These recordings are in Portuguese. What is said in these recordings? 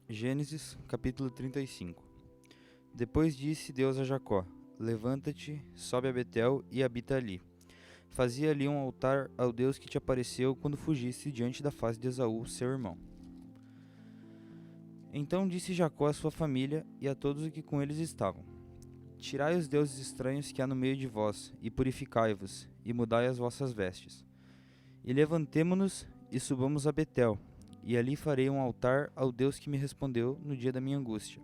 Gênesis, capítulo 35. Depois disse Deus a Jacó: Levanta-te, sobe a Betel e habita ali. Fazia ali um altar ao Deus que te apareceu quando fugiste diante da face de Esaú, seu irmão. Então disse Jacó à sua família e a todos os que com eles estavam: Tirai os deuses estranhos que há no meio de vós, e purificai-vos, e mudai as vossas vestes. E levantemo-nos e subamos a Betel, e ali farei um altar ao Deus que me respondeu no dia da minha angústia,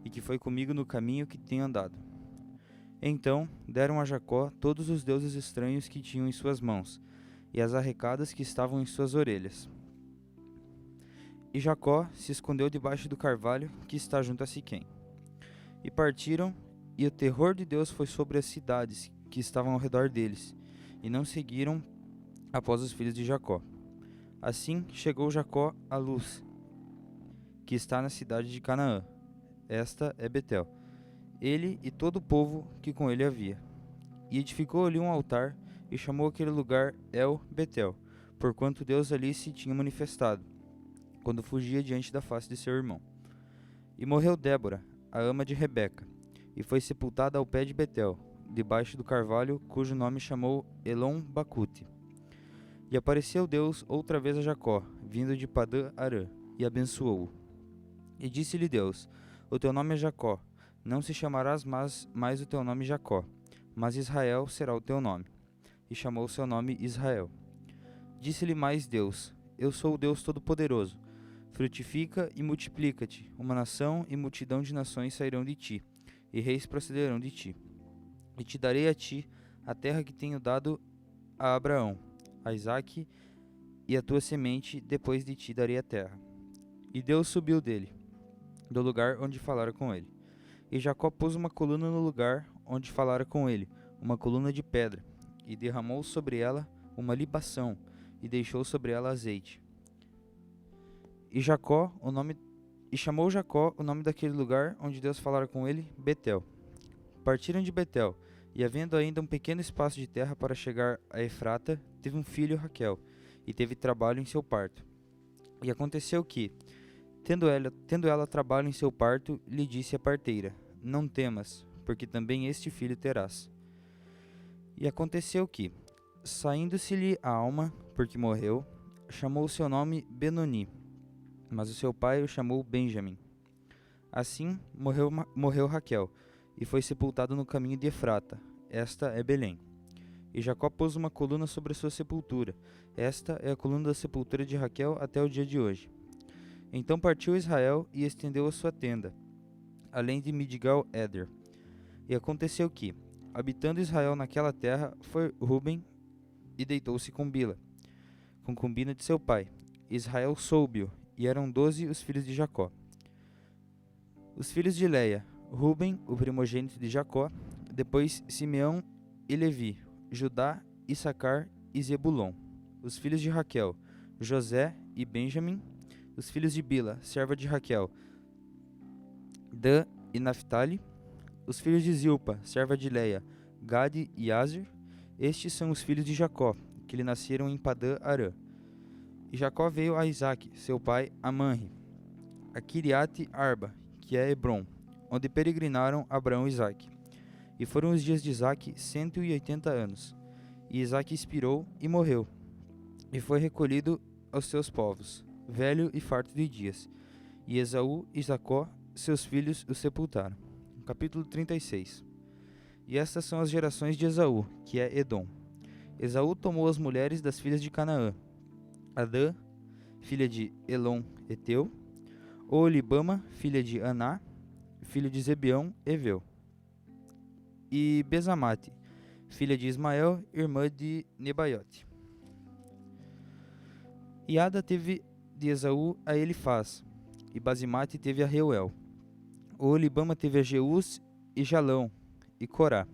e que foi comigo no caminho que tenho andado. Então deram a Jacó todos os deuses estranhos que tinham em suas mãos, e as arrecadas que estavam em suas orelhas. E Jacó se escondeu debaixo do carvalho que está junto a Siquém. E partiram, e o terror de Deus foi sobre as cidades que estavam ao redor deles, e não seguiram após os filhos de Jacó. Assim chegou Jacó à Luz, que está na cidade de Canaã. Esta é Betel, ele e todo o povo que com ele havia. E edificou ali um altar, e chamou aquele lugar El-Betel, porquanto Deus ali se tinha manifestado, quando fugia diante da face de seu irmão. E morreu Débora, a ama de Rebeca, e foi sepultada ao pé de Betel, debaixo do carvalho, cujo nome chamou Elon-Bacute. E apareceu Deus outra vez a Jacó, vindo de Padã-Arã, e abençoou-o. E disse-lhe Deus: O teu nome é Jacó, não se chamarás mais o teu nome Jacó, mas Israel será o teu nome. E chamou seu nome Israel. Disse-lhe mais Deus: Eu sou o Deus Todo-Poderoso. Frutifica e multiplica-te, uma nação e multidão de nações sairão de ti, e reis procederão de ti. E te darei a ti a terra que tenho dado a Abraão, a Isaque e a tua semente, depois de ti darei a terra. E Deus subiu dele, do lugar onde falara com ele. E Jacó pôs uma coluna no lugar onde falara com ele, uma coluna de pedra, e derramou sobre ela uma libação, e deixou sobre ela azeite. E chamou Jacó o nome daquele lugar onde Deus falara com ele, Betel. Partiram de Betel, e havendo ainda um pequeno espaço de terra para chegar a Efrata, teve um filho Raquel, e teve trabalho em seu parto. E aconteceu que, tendo ela trabalho em seu parto, lhe disse a parteira: Não temas, porque também este filho terás. E aconteceu que, saindo-se-lhe a alma, porque morreu, chamou o seu nome Benoni, mas o seu pai o chamou Benjamim. Assim morreu Raquel, e foi sepultado no caminho de Efrata. Esta é Belém. E Jacó pôs uma coluna sobre a sua sepultura. Esta é a coluna da sepultura de Raquel até o dia de hoje. Então partiu Israel e estendeu a sua tenda, além de Midgal-Eder. E aconteceu que, habitando Israel naquela terra, foi Ruben e deitou-se com Bila, concubina de seu pai. Israel soube-o, e eram 12 os filhos de Jacó. Os filhos de Leia: Ruben, o primogênito de Jacó, depois Simeão e Levi, Judá, Issacar e Zebulon. Os filhos de Raquel: José e Benjamim. Os filhos de Bila, serva de Raquel: Dan e Naphtali. Os filhos de Zilpa, serva de Leia: Gade e Aser. Estes são os filhos de Jacó, que lhe nasceram em Padã-Arã. E Jacó veio a Isaque, seu pai, a Manre, a Kiriate-Arba, que é Hebrom, onde peregrinaram Abraão e Isaque. E foram os dias de Isaque 180 anos. E Isaque expirou e morreu, e foi recolhido aos seus povos, velho e farto de dias. E Esaú e Jacó, seus filhos, o sepultaram. Capítulo 36. E estas são as gerações de Esaú, que é Edom. Esaú tomou as mulheres das filhas de Canaã: Adã, filha de Elon, Eteu; Oolibama, filha de Aná, filho de Zebeão, Eveu; e Bezamate, filha de Ismael, irmã de Nebaiote. E Ada teve de Esaú a Elifaz, e Basimate teve a Reuel. Oolibama teve a Jeús e Jalão, e Corá.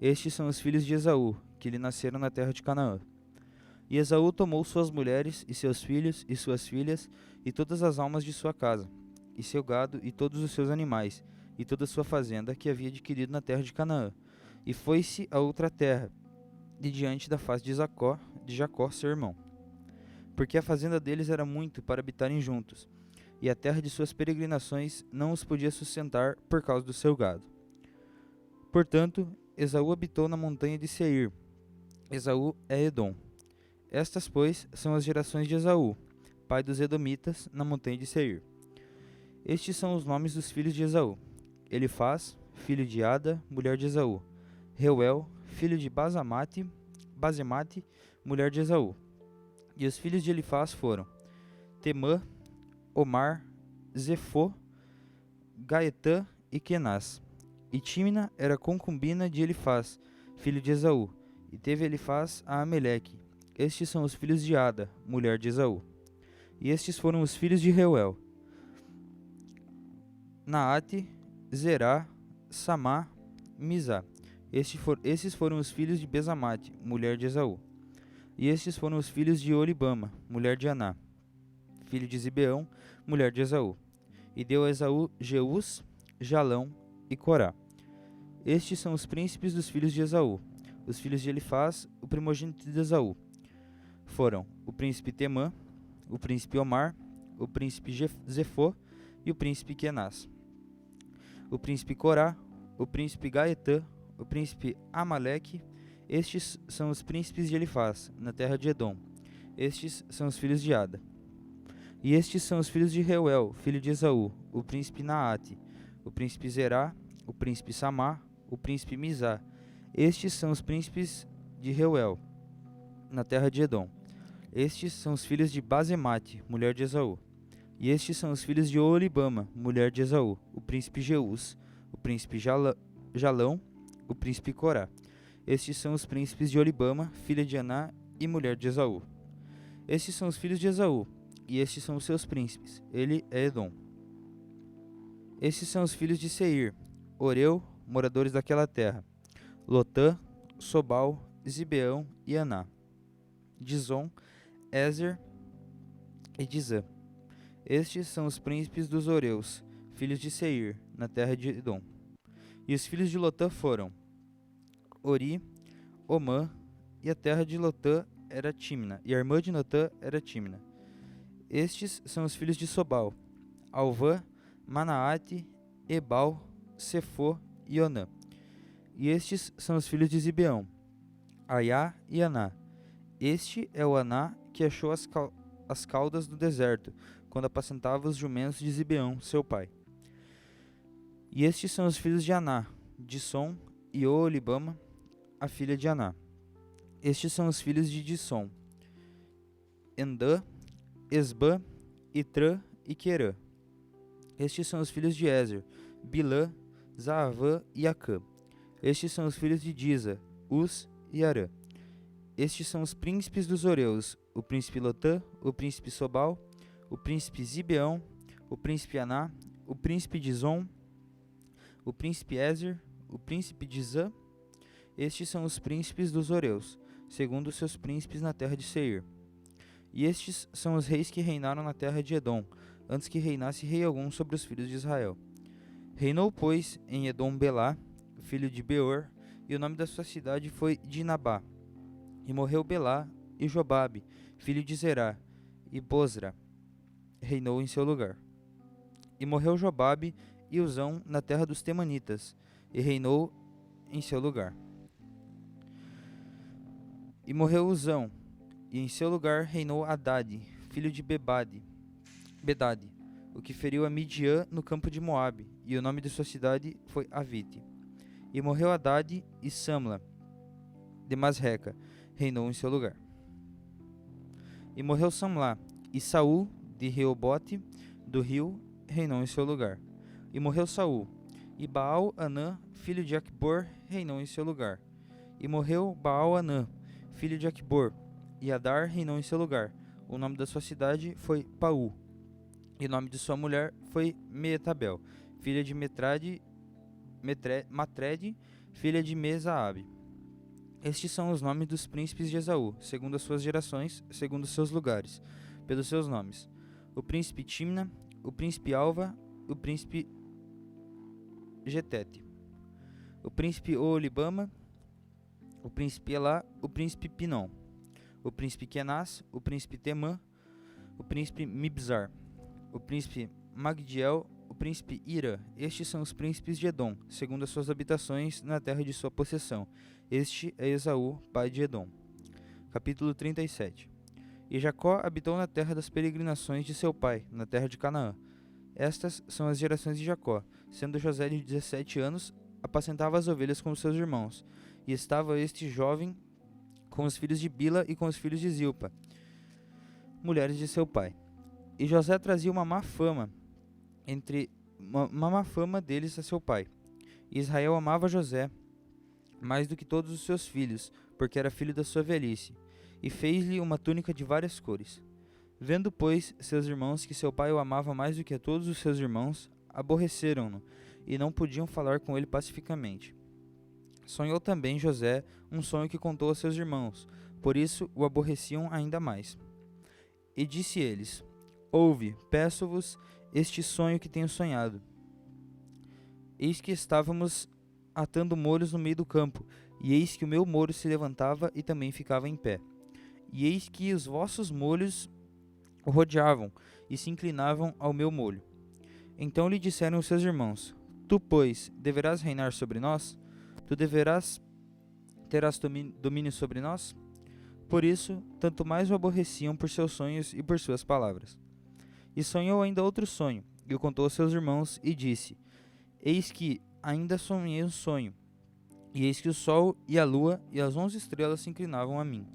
Estes são os filhos de Esaú, que lhe nasceram na terra de Canaã. E Esaú tomou suas mulheres, e seus filhos, e suas filhas, e todas as almas de sua casa, e seu gado, e todos os seus animais, e toda a sua fazenda, que havia adquirido na terra de Canaã, e foi-se a outra terra, de diante da face de Jacó, seu irmão. Porque a fazenda deles era muito para habitarem juntos. e a terra de suas peregrinações não os podia sustentar por causa do seu gado. Portanto, Esaú habitou na montanha de Seir. Esaú é Edom. Estas, pois, são as gerações de Esaú, pai dos Edomitas, na montanha de Seir. Estes são os nomes dos filhos de Esaú: Elifaz, filho de Ada, mulher de Esaú; Reuel, filho de Basemate, mulher de Esaú. E os filhos de Elifaz foram Temã, Omar, Zefô, Gaetã e Kenaz. E Tímina era concubina de Elifaz, filho de Esaú, e teve Elifaz a Ameleque. Estes são os filhos de Ada, mulher de Esaú. E estes foram os filhos de Reuel: Naate, Zerá, Samá, Mizá. Esses foram os filhos de Besamate, mulher de Esaú. E estes foram os filhos de Olibama, mulher de Aná, filho de Zibeão, mulher de Esaú. E deu a Esaú Jeús, Jalão e Corá. Estes são os príncipes dos filhos de Esaú. Os filhos de Elifaz, o primogênito de Esaú, foram o príncipe Temã, o príncipe Omar, o príncipe Zefô e o príncipe Kenaz. O príncipe Corá, o príncipe Gaetã, o príncipe Amaleque. Estes são os príncipes de Elifaz, na terra de Edom. Estes são os filhos de Ada. E estes são os filhos de Reuel, filho de Esaú, o príncipe Naate, o príncipe Zerá, o príncipe Samá, o príncipe Mizá. Estes são os príncipes de Reuel, na terra de Edom. Estes são os filhos de Basemate, mulher de Esaú. E estes são os filhos de Olibama, mulher de Esaú, o príncipe Jeús, o príncipe Jalão, o príncipe Corá. Estes são os príncipes de Olibama, filha de Aná e mulher de Esaú. Estes são os filhos de Esaú, e estes são os seus príncipes. Ele é Edom. Estes são os filhos de Seir: Oreu, moradores daquela terra; Lotã, Sobal, Zibeão e Aná; Dizon, Ezer e Dizã. Estes são os príncipes dos Oreus, filhos de Seir, na terra de Edom. E os filhos de Lotã foram Ori, Omã, e a terra de Lotã era Tímina, e a irmã de Lotã era Tímina. Estes são os filhos de Sobal: Alvã, Manaate, Ebal, Sefô e Onã. E estes são os filhos de Zibeão: Aiá e Aná. Este é o Aná que achou as caudas do deserto, quando apacentava os jumentos de Zibeão, seu pai. E estes são os filhos de Aná: Dissom e Olibama, a filha de Aná. Estes são os filhos de Dissom: Endã, Esbã, Itrã e Querã. Estes são os filhos de Ezer: Bilã, Zaavã e Acã. Estes são os filhos de Diza: Uz e Arã. Estes são os príncipes dos Oreus: o príncipe Lotã, o príncipe Sobal, o príncipe Zibeão, o príncipe Aná, o príncipe Dizom, o príncipe Ezer, o príncipe Dizã. Estes são os príncipes dos Oreus, segundo os seus príncipes na terra de Seir. E estes são os reis que reinaram na terra de Edom, antes que reinasse rei algum sobre os filhos de Israel. Reinou, pois, em Edom Belá, filho de Beor, e o nome da sua cidade foi Dinabá. E morreu Belá, e Jobabe, filho de Zerá, e Bozra reinou em seu lugar. E morreu Jobabe e Uzão na terra dos Temanitas, e reinou em seu lugar. E morreu Uzão, e em seu lugar reinou Hadade, filho de Bedade, o que feriu a Midian no campo de Moabe, e o nome de sua cidade foi Avite. E morreu Hadade, e Samla de Masreca reinou em seu lugar. E morreu Samlá, e Saul de Reobote do rio reinou em seu lugar. E morreu Saul, e Baal-Anã, filho de Acbor, reinou em seu lugar. E morreu Baal-Anã, filho de Acbor, e Adar reinou em seu lugar. O nome da sua cidade foi Paú. E o nome de sua mulher foi Meetabel, filha de Matrede, filha de Mesaabe. Estes são os nomes dos príncipes de Esaú, segundo as suas gerações, segundo os seus lugares, pelos seus nomes: o príncipe Timna, o príncipe Alva, o príncipe Getete, o príncipe Olibama, o príncipe Elá, o príncipe Pinom, o príncipe Kenaz, o príncipe Temã, o príncipe Mibzar, o príncipe Magdiel, o príncipe Ira. Estes são os príncipes de Edom, segundo as suas habitações na terra de sua possessão. Este é Esaú, pai de Edom. Capítulo 37. E Jacó habitou na terra das peregrinações de seu pai, na terra de Canaã. Estas são as gerações de Jacó. Sendo José de 17 anos, apacentava as ovelhas com os seus irmãos. E estava este jovem com os filhos de Bila e com os filhos de Zilpa, mulheres de seu pai. E José trazia uma má fama deles a seu pai. E Israel amava José mais do que todos os seus filhos, porque era filho da sua velhice, e fez-lhe uma túnica de várias cores. Vendo, pois, seus irmãos que seu pai o amava mais do que a todos os seus irmãos, aborreceram-no, e não podiam falar com ele pacificamente. Sonhou também José um sonho que contou a seus irmãos, por isso o aborreciam ainda mais. E disse eles: Ouve, peço-vos, este sonho que tenho sonhado. Eis que estávamos atando molhos no meio do campo, e eis que o meu molho se levantava e também ficava em pé. E eis que os vossos molhos o rodeavam e se inclinavam ao meu molho. Então lhe disseram os seus irmãos: Tu, pois, deverás reinar sobre nós? Tu terás domínio sobre nós? Por isso, tanto mais o aborreciam por seus sonhos e por suas palavras. E sonhou ainda outro sonho, e o contou aos seus irmãos, e disse: Eis que ainda sonhei um sonho, e eis que o sol e a lua e as 11 estrelas se inclinavam a mim.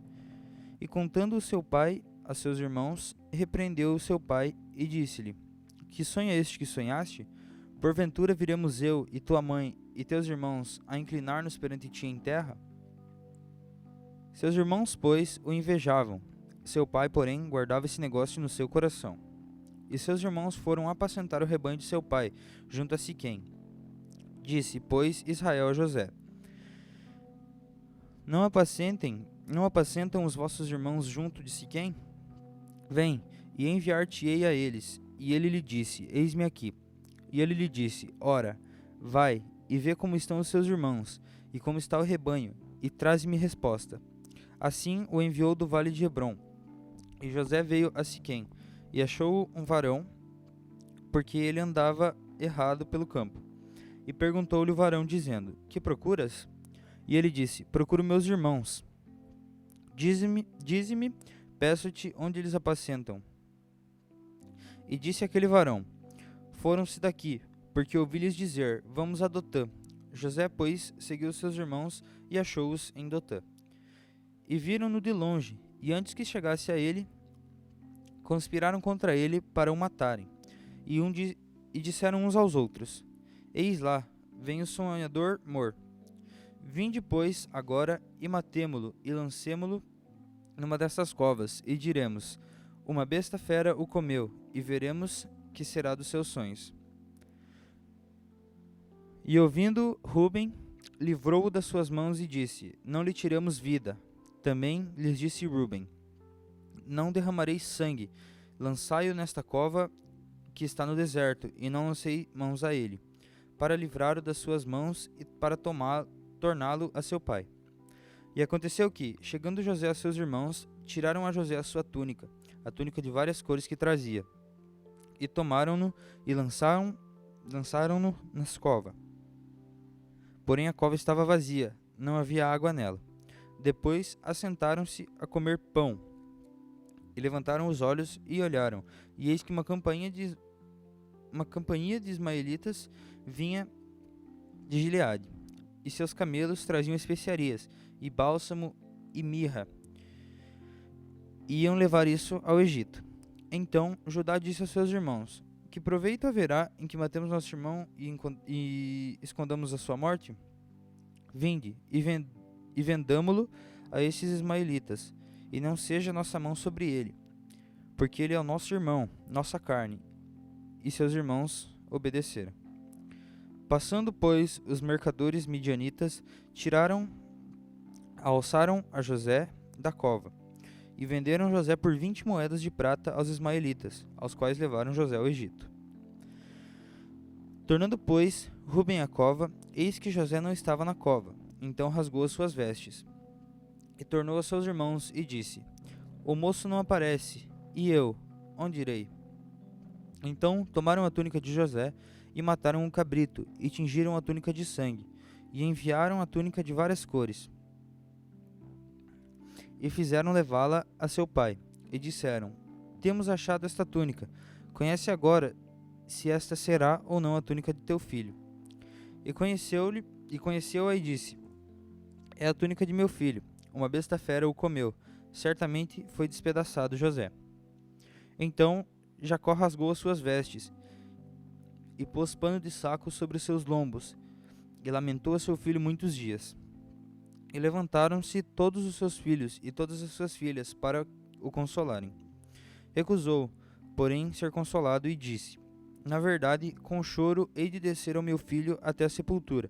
E contando o seu pai a seus irmãos, repreendeu o seu pai, e disse-lhe: Que sonho é este que sonhaste? Porventura viremos eu e tua mãe e teus irmãos a inclinar-nos perante ti em terra? Seus irmãos, pois, o invejavam. Seu pai, porém, guardava esse negócio no seu coração. E seus irmãos foram apacentar o rebanho de seu pai, junto a Siquém. Disse, pois, Israel a José: Não apacentam os vossos irmãos junto de Siquém? Vem, e enviar-te-ei a eles. E ele lhe disse: Eis-me aqui. E ele lhe disse: Ora, vai, e vê como estão os seus irmãos, e como está o rebanho, e traze-me resposta. Assim o enviou do vale de Hebrom. E José veio a Siquém, e achou um varão, porque ele andava errado pelo campo. E perguntou-lhe o varão, dizendo: Que procuras? E ele disse: Procuro meus irmãos. Dize-me, peço-te, onde eles apacentam. E disse aquele varão: Foram-se daqui, porque ouvi-lhes dizer: Vamos a Dotã. José, pois, seguiu seus irmãos e achou-os em Dotã. E viram-no de longe, e antes que chegasse a ele, conspiraram contra ele para o matarem. E disseram uns aos outros: Eis lá, vem o sonhador Mor. Vinde, pois, agora, e matemo-lo, e lancemo-lo numa dessas covas, e diremos: Uma besta fera o comeu, e veremos que será dos seus sonhos. E ouvindo Ruben, livrou-o das suas mãos e disse: Não lhe tiramos vida. Também lhes disse Ruben: Não derramareis sangue, lançai-o nesta cova que está no deserto, e não lancei mãos a ele, para livrá-lo das suas mãos e para torná-lo a seu pai. E aconteceu que, chegando José a seus irmãos, tiraram a José a sua túnica, a túnica de várias cores que trazia, e tomaram-no e lançaram-no na cova. Porém a cova estava vazia, não havia água nela. Depois assentaram-se a comer pão, e levantaram os olhos e olharam, e eis que uma companhia de ismaelitas vinha de Gileade, e seus camelos traziam especiarias, e bálsamo e mirra. Iam levar isso ao Egito. Então Judá disse aos seus irmãos: Que proveito haverá em que matemos nosso irmão e escondamos a sua morte? Vinde e vendamo-lo a esses ismaelitas, e não seja nossa mão sobre ele, porque ele é o nosso irmão, nossa carne. E seus irmãos obedeceram. Passando, pois, os mercadores midianitas, alçaram a José da cova, e venderam José por 20 moedas de prata aos ismaelitas, aos quais levaram José ao Egito. Tornando, pois, Ruben à cova, eis que José não estava na cova. Então rasgou as suas vestes, e tornou a seus irmãos, e disse: O moço não aparece, e eu, onde irei? Então tomaram a túnica de José e mataram um cabrito, e tingiram a túnica de sangue, e enviaram a túnica de várias cores, e fizeram levá-la a seu pai, e disseram: Temos achado esta túnica, conhece agora se esta será ou não a túnica de teu filho. E conheceu-a e disse: É a túnica de meu filho, uma besta fera o comeu, certamente foi despedaçado José. Então Jacó rasgou as suas vestes, e pôs pano de saco sobre os seus lombos, e lamentou a seu filho muitos dias. E levantaram-se todos os seus filhos e todas as suas filhas para o consolarem. Recusou, porém, ser consolado e disse: Na verdade, com choro hei de descer ao meu filho até a sepultura.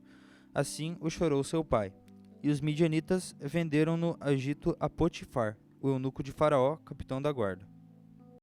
Assim o chorou seu pai. E os midianitas venderam no Egito a Potifar, o eunuco de Faraó, capitão da guarda.